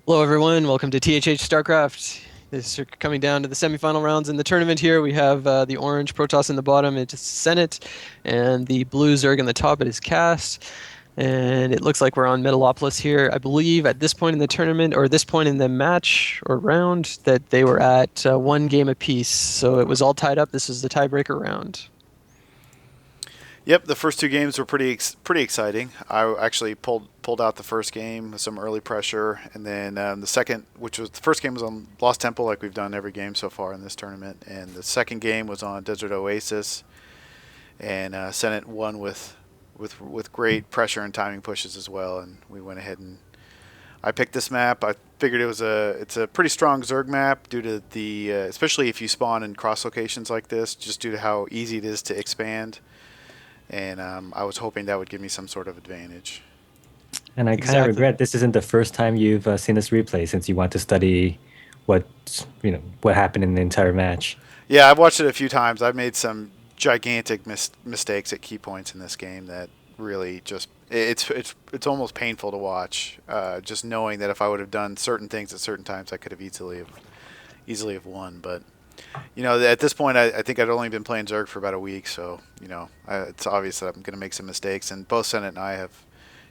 Hello, everyone. Welcome to THH StarCraft. This is coming down to the semifinal rounds in the tournament here. We have the orange Protoss in the bottom, it's Senet, and the blue Zerg in the top, it is Cast. And it looks like we're on Metalopolis here. I believe at this point in the tournament, or this point in the match or round, that they were at one game apiece. So it was all tied up. This is the tiebreaker round. Yep, the first two games were pretty exciting. I actually pulled out the first game with some early pressure, and then the second, which was the first game, was on Lost Temple, like we've done every game so far in this tournament, and the second game was on Desert Oasis, and Senet won with great pressure and timing pushes as well, and we went ahead and I picked this map. I figured it's a pretty strong Zerg map due to the especially if you spawn in cross locations like this, just due to how easy it is to expand and I was hoping that would give me some sort of advantage. And I kind of Exactly. regret this isn't the first time you've seen this replay since you want to study what what happened in the entire match. Yeah, I've watched it a few times. I've made some gigantic mistakes at key points in this game that really just it's almost painful to watch. Just knowing that if I would have done certain things at certain times, I could have easily have won. But at this point, I think I'd only been playing Zerg for about a week, so it's obvious that I'm going to make some mistakes. And both Senate and I have,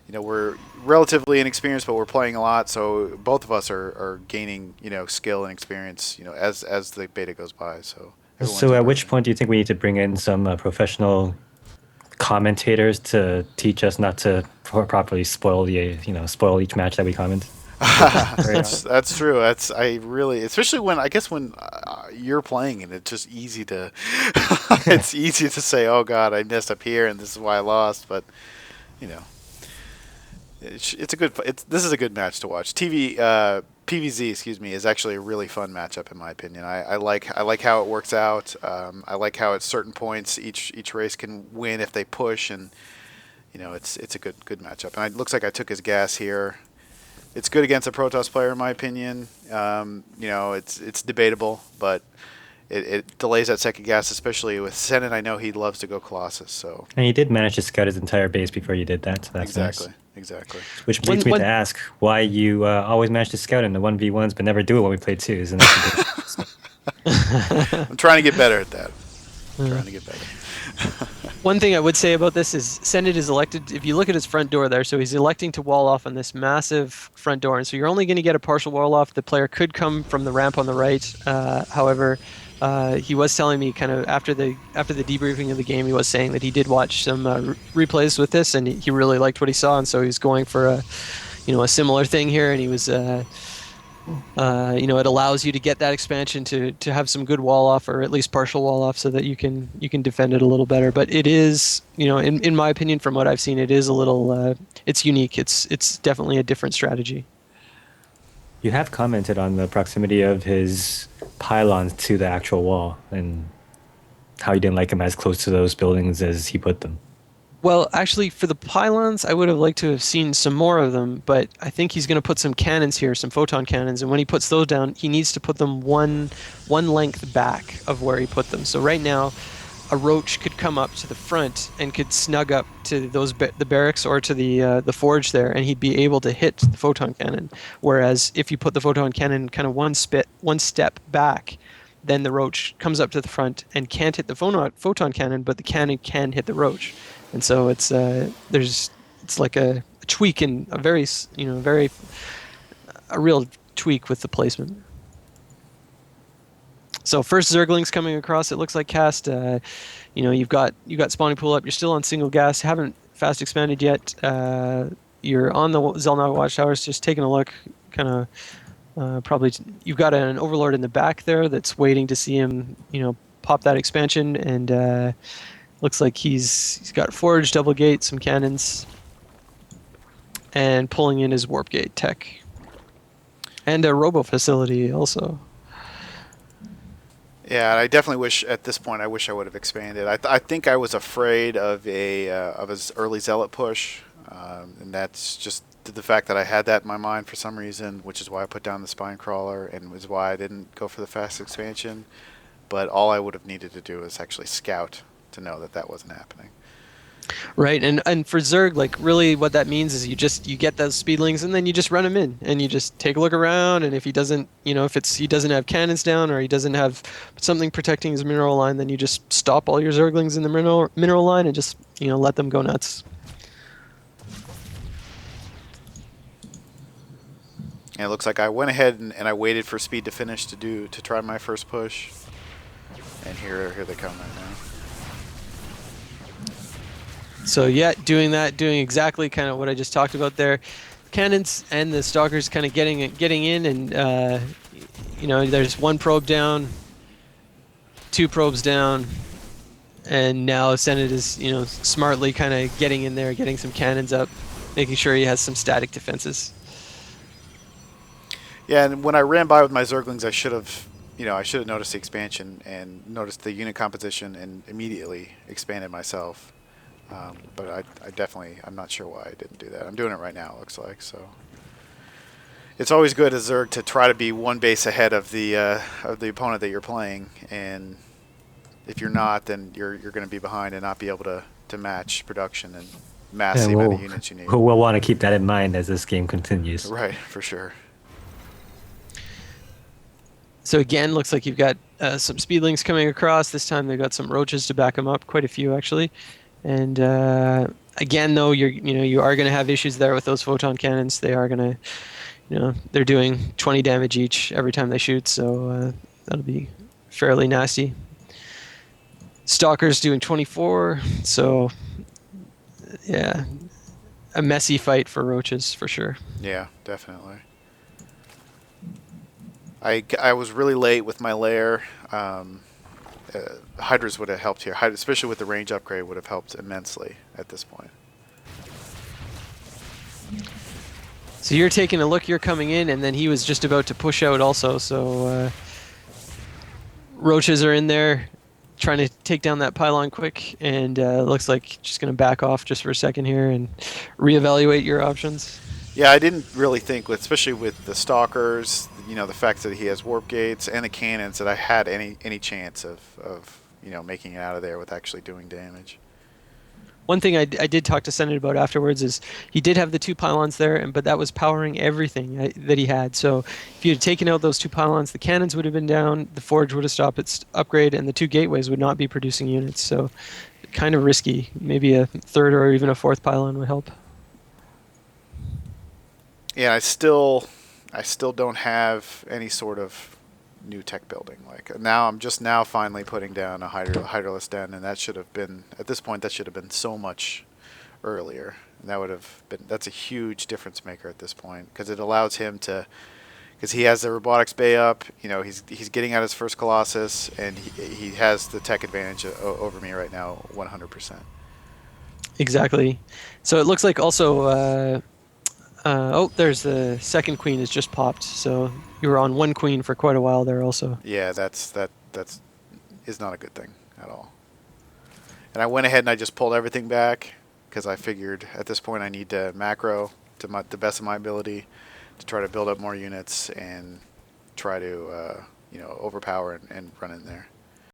we're relatively inexperienced, but we're playing a lot, so both of us are gaining, skill and experience, as the beta goes by. So everyone's So, at which improving. point do you think we need to bring in some professional commentators to teach us not to properly spoil spoil each match that we comment? Do you think that's necessary? That's true. That's I really, especially when I guess when you're playing and it's just easy to it's easy to say, "Oh God, I messed up here, and this is why I lost." But you know, it's a good. This is a good match to watch. PVZ, excuse me, is actually a really fun matchup in my opinion. I like how it works out. I like how at certain points each race can win if they push, and it's a good matchup. And it looks like I took his gas here. It's good against a Protoss player, in my opinion. It's debatable, but it delays that second gas, especially with Senet. I know he loves to go Colossus, so And you did manage to scout his entire base before you did that, so that's nice. exactly. Which One leads me to one ask why you always manage to scout in the 1v1s but never do it when we play twos, and that's a bit. I'm trying to get better at that. Trying to get better. One thing I would say about this is Senate is elected. If you look at his front door there, so he's electing to wall off on this massive front door, and so you're only going to get a partial wall off. The player could come from the ramp on the right. However, he was telling me kind of after the debriefing of the game, he was saying that he did watch some replays with this, and he really liked what he saw, and so he's going for a similar thing here, and he was. It allows you to get that expansion to have some good wall off or at least partial wall off so that you can defend it a little better. But it is, in my opinion, from what I've seen, it is a little, it's unique. It's definitely a different strategy. You have commented on the proximity of his pylons to the actual wall and how you didn't like him as close to those buildings as he put them. Well, actually, for the pylons, I would have liked to have seen some more of them, but I think he's going to put some cannons here, some photon cannons, and when he puts those down, he needs to put them one length back of where he put them. So right now, a roach could come up to the front and could snug up to the barracks or to the forge there, and he'd be able to hit the photon cannon. Whereas if you put the photon cannon kind of one step back, then the roach comes up to the front and can't hit the photon cannon, but the cannon can hit the roach, and so it's like a tweak in a very very a real tweak with the placement. So first Zerglings coming across. It looks like cast. You've got spawning pool up. You're still on single gas. Haven't fast expanded yet. You're on the Zelnog watchtowers. Just taking a look. Kind of probably you've got an overlord in the back there that's waiting to see him. Pop that expansion, and looks like he's got forge, double gate, some cannons, and pulling in his warp gate tech, and a robo facility also. Yeah, I definitely wish at this point. I wish I would have expanded. I think I was afraid of his early zealot push, and that's just the fact that I had that in my mind for some reason, which is why I put down the spine crawler, and was why I didn't go for the fast expansion. But all I would have needed to do is actually scout to know that that wasn't happening. Right, and for Zerg, like really, what that means is you get those speedlings, and then you just run him in, and you just take a look around, and if he doesn't, if he doesn't have cannons down, or he doesn't have something protecting his mineral line, then you just stop all your Zerglings in the mineral line and just let them go nuts. And it looks like I went ahead and I waited for speed to finish to try my first push. And here they come right now. So yeah, doing exactly kind of what I just talked about there. Cannons and the stalkers kind of getting in, and there's one probe down, two probes down, and now Senet is smartly kind of getting in there, getting some cannons up, making sure he has some static defenses. Yeah, and when I ran by with my Zerglings, I should have noticed the expansion and noticed the unit composition and immediately expanded myself. But I'm not sure why I didn't do that. I'm doing it right now, it looks like. So it's always good as Zerg to try to be one base ahead of the opponent that you're playing, and if you're not, then you're going to be behind and not be able to match production and mass the amount of units you need. We'll want to keep that in mind as this game continues. Right, for sure. So again, looks like you've got some speedlings coming across. This time they've got some roaches to back them up, quite a few actually. And again, though, you are going to have issues there with those photon cannons. They are going to, they're doing 20 damage each every time they shoot, so that'll be fairly nasty. Stalker's doing 24, so yeah, a messy fight for roaches for sure. Yeah, definitely. I was really late with my lair. Hydras would have helped here, especially with the range upgrade, would have helped immensely at this point. So you're taking a look, you're coming in, and then he was just about to push out also, so roaches are in there trying to take down that pylon quick, and looks like just going to back off just for a second here and reevaluate your options. Yeah, I didn't really think, especially with the stalkers, the fact that he has warp gates and the cannons, that I had any chance of making it out of there with actually doing damage. One thing I did talk to Senet about afterwards is he did have the two pylons there, but that was powering everything that he had. So if you had taken out those two pylons, the cannons would have been down, the forge would have stopped its upgrade, and the two gateways would not be producing units. So kind of risky. Maybe a third or even a fourth pylon would help. Yeah, I still don't have any sort of new tech building. Like now, I'm just now finally putting down a hydroless den, and that should have been, at this point, that should have been so much earlier. And that would have been, that's a huge difference maker at this point, because it allows him to, because he has the robotics bay up. He's getting out his first Colossus, and he has the tech advantage over me right now, 100%. Exactly. So it looks like also. There's the second queen is just popped, so you were on one queen for quite a while there also. Yeah, that is not a good thing at all. And I went ahead and I just pulled everything back because I figured at this point I need to macro to the best of my ability to try to build up more units and try to overpower and run in there.